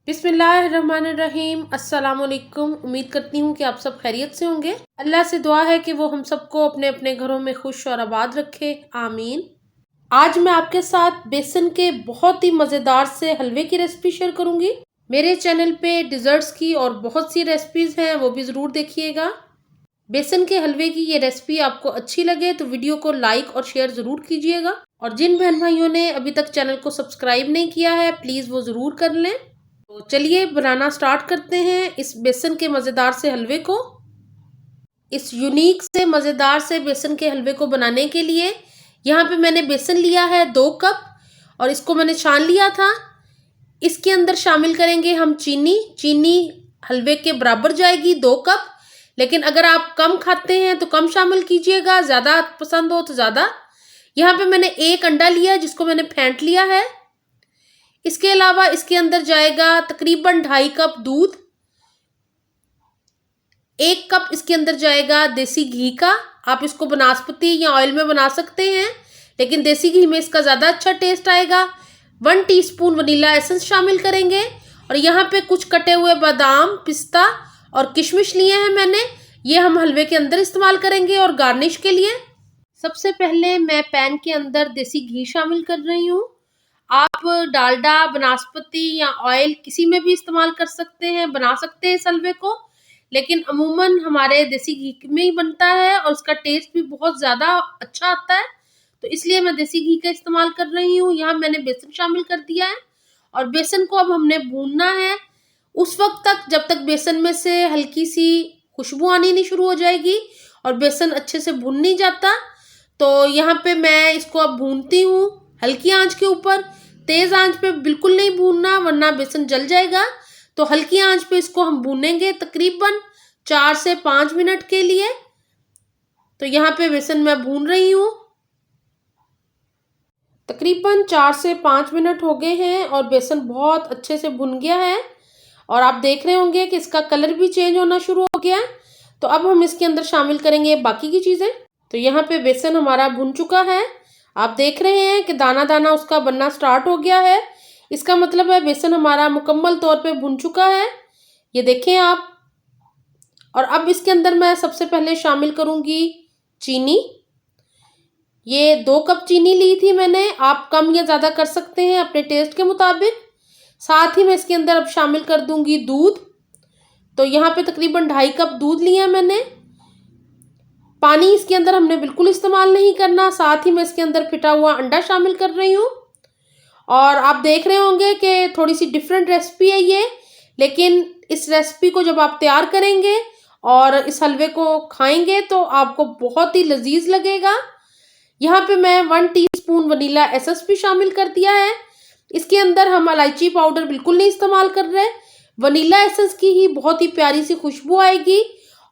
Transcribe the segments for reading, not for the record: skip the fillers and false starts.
बिस्मिल्लाहिर्रहमानिर्रहीम। अस्सलाम वालेकुम। उम्मीद करती हूँ कि आप सब खैरियत से होंगे। अल्लाह से दुआ है कि वो हम सबको अपने अपने घरों में खुश और आबाद रखे, आमीन। आज मैं आपके साथ बेसन के बहुत ही मज़ेदार से हलवे की रेसिपी शेयर करूँगी। मेरे चैनल पे डिज़र्ट्स की और बहुत सी रेसिपीज़ हैं, वो भी ज़रूर देखिएगा। बेसन के हलवे की ये रेसिपी आपको अच्छी लगे तो वीडियो को लाइक और शेयर ज़रूर कीजिएगा। और जिन बहन भाइयों ने अभी तक चैनल को सब्सक्राइब नहीं किया है, प्लीज़ वो ज़रूर कर लें। तो चलिए बनाना स्टार्ट करते हैं इस बेसन के मज़ेदार से हलवे को। इस यूनिक से मज़ेदार से बेसन के हलवे को बनाने के लिए यहाँ पे मैंने बेसन लिया है 2 कप और इसको मैंने छान लिया था। इसके अंदर शामिल करेंगे हम चीनी। चीनी हलवे के बराबर जाएगी 2 कप, लेकिन अगर आप कम खाते हैं तो कम शामिल कीजिएगा, ज़्यादा पसंद हो तो ज़्यादा। यहाँ पे मैंने 1 अंडा लिया जिसको मैंने फेंट लिया है। इसके अलावा इसके अंदर जाएगा तकरीबन 2.5 कप दूध। 1 कप इसके अंदर जाएगा देसी घी का। आप इसको बनास्पति या ऑयल में बना सकते हैं, लेकिन देसी घी में इसका ज़्यादा अच्छा टेस्ट आएगा। 1 टीस्पून वनीला एसेंस शामिल करेंगे और यहाँ पे कुछ कटे हुए बादाम, पिस्ता और किशमिश लिए हैं मैंने। ये हम हलवे के अंदर इस्तेमाल करेंगे और गार्निश के लिए। सबसे पहले मैं पैन के अंदर देसी घी शामिल कर रही हूँ। आप डालडा, बनास्पति या ऑयल किसी में भी इस्तेमाल कर सकते हैं, बना सकते हैं इस हलवे को, लेकिन अमूमन हमारे देसी घी में ही बनता है और उसका टेस्ट भी बहुत ज़्यादा अच्छा आता है, तो इसलिए मैं देसी घी का इस्तेमाल कर रही हूँ। यहाँ मैंने बेसन शामिल कर दिया है और बेसन को अब हमने भूनना है उस वक्त तक जब तक बेसन में से हल्की सी खुशबू आनी नहीं शुरू हो जाएगी और बेसन अच्छे से भून नहीं जाता। तो यहाँ पे मैं इसको अब भूनती हूँ हल्की आंच के ऊपर। तेज़ आंच पे बिल्कुल नहीं भूनना वरना बेसन जल जाएगा। तो हल्की आंच पे इसको हम भूनेंगे तकरीबन 4 से 5 मिनट के लिए। तो यहाँ पे बेसन मैं भून रही हूँ। तकरीबन 4 से 5 मिनट हो गए हैं और बेसन बहुत अच्छे से भुन गया है और आप देख रहे होंगे कि इसका कलर भी चेंज होना शुरू हो गया है। तो अब हम इसके अंदर शामिल करेंगे बाकी की चीज़ें। तो यहाँ पे बेसन हमारा भुन चुका है। आप देख रहे हैं कि दाना दाना उसका बनना स्टार्ट हो गया है। इसका मतलब है बेसन हमारा मुकम्मल तौर पे भुन चुका है, ये देखें आप। और अब इसके अंदर मैं सबसे पहले शामिल करूँगी चीनी। ये 2 कप चीनी ली थी मैंने, आप कम या ज़्यादा कर सकते हैं अपने टेस्ट के मुताबिक। साथ ही मैं इसके अंदर अब शामिल कर दूँगी दूध। तो यहाँ पे तकरीबन 2.5 कप दूध लिया मैंने। पानी इसके अंदर हमने बिल्कुल इस्तेमाल नहीं करना। साथ ही मैं इसके अंदर फिटा हुआ अंडा शामिल कर रही हूँ। और आप देख रहे होंगे कि थोड़ी सी डिफरेंट रेसिपी है ये, लेकिन इस रेसिपी को जब आप तैयार करेंगे और इस हलवे को खाएंगे तो आपको बहुत ही लजीज लगेगा। यहाँ पे मैं 1 टीस्पून वनीला एसेंस भी शामिल कर दिया है। इसके अंदर हम इलायची पाउडर बिल्कुल नहीं इस्तेमाल कर रहे। वनीला एसेंस की ही बहुत ही प्यारी सी खुशबू आएगी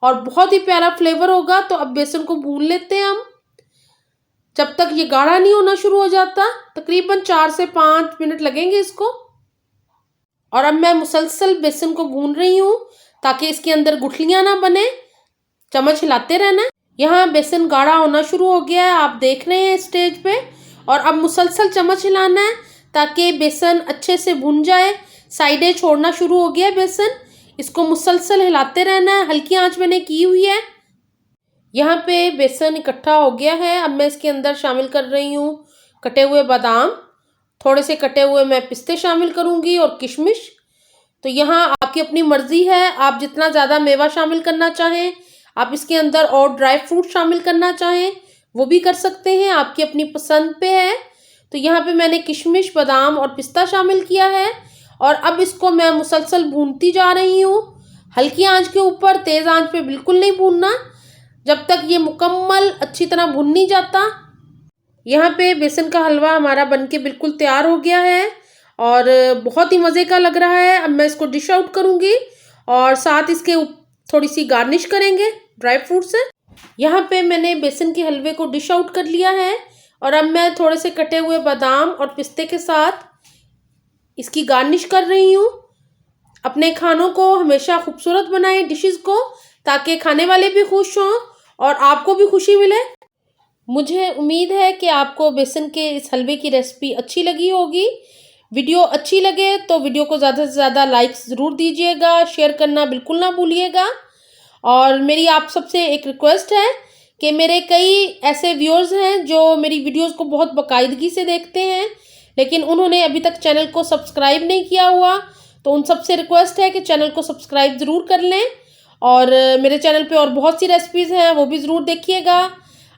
और बहुत ही प्यारा फ्लेवर होगा। तो अब बेसन को भून लेते हैं हम जब तक ये गाढ़ा नहीं होना शुरू हो जाता। तकरीबन 4 से 5 मिनट लगेंगे इसको। और अब मैं मुसलसल बेसन को भून रही हूँ ताकि इसके अंदर गुठलियाँ ना बने। चम्मच हिलाते रहना। यहाँ बेसन गाढ़ा होना शुरू हो गया है, आप देख रहे हैं स्टेज पे। और अब मुसलसल चम्मच हिलाना है ताकि बेसन अच्छे से भुन जाए। साइडें छोड़ना शुरू हो गया है बेसन, इसको मुसलसल हिलाते रहना है। हल्की आंच मैंने की हुई है। यहाँ पे बेसन इकट्ठा हो गया है। अब मैं इसके अंदर शामिल कर रही हूँ कटे हुए बादाम, थोड़े से कटे हुए मैं पिस्ते शामिल करूँगी और किशमिश। तो यहाँ आपकी अपनी मर्ज़ी है, आप जितना ज़्यादा मेवा शामिल करना चाहें, आप इसके अंदर और ड्राई फ्रूट शामिल करना चाहें वो भी कर सकते हैं, आपकी अपनी पसंद पे है। तो यहाँ पे मैंने किशमिश, बादाम और पिस्ता शामिल किया है और अब इसको मैं मुसलसल भूनती जा रही हूँ हल्की आंच के ऊपर। तेज़ आंच पे बिल्कुल नहीं भूनना जब तक ये मुकम्मल अच्छी तरह भुन नहीं जाता। यहाँ पे बेसन का हलवा हमारा बनके बिल्कुल तैयार हो गया है और बहुत ही मज़े का लग रहा है। अब मैं इसको डिश आउट करूँगी और साथ इसके थोड़ी सी गार्निश करेंगे ड्राई फ्रूट से। यहाँ पे मैंने बेसन के हलवे को डिश आउट कर लिया है और अब मैं थोड़े से कटे हुए बादाम और पिस्ते के साथ इसकी गार्निश कर रही हूँ। अपने खानों को हमेशा खूबसूरत बनाएं डिशेस को, ताकि खाने वाले भी खुश हों और आपको भी खुशी मिले। मुझे उम्मीद है कि आपको बेसन के इस हलवे की रेसिपी अच्छी लगी होगी। वीडियो अच्छी लगे तो वीडियो को ज़्यादा से ज़्यादा लाइक्स ज़रूर दीजिएगा, शेयर करना बिल्कुल ना भूलिएगा। और मेरी आप सबसे एक रिक्वेस्ट है कि मेरे कई ऐसे व्यूअर्स हैं जो मेरी वीडियोस को बहुत बाकायदगी से देखते हैं, लेकिन उन्होंने अभी तक चैनल को सब्सक्राइब नहीं किया हुआ, तो उन सबसे रिक्वेस्ट है कि चैनल को सब्सक्राइब ज़रूर कर लें। और मेरे चैनल पे और बहुत सी रेसिपीज़ हैं, वो भी ज़रूर देखिएगा।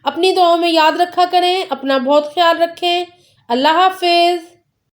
अपनी दुआओं में याद रखा करें, अपना बहुत ख्याल रखें। अल्लाह हाफिज़।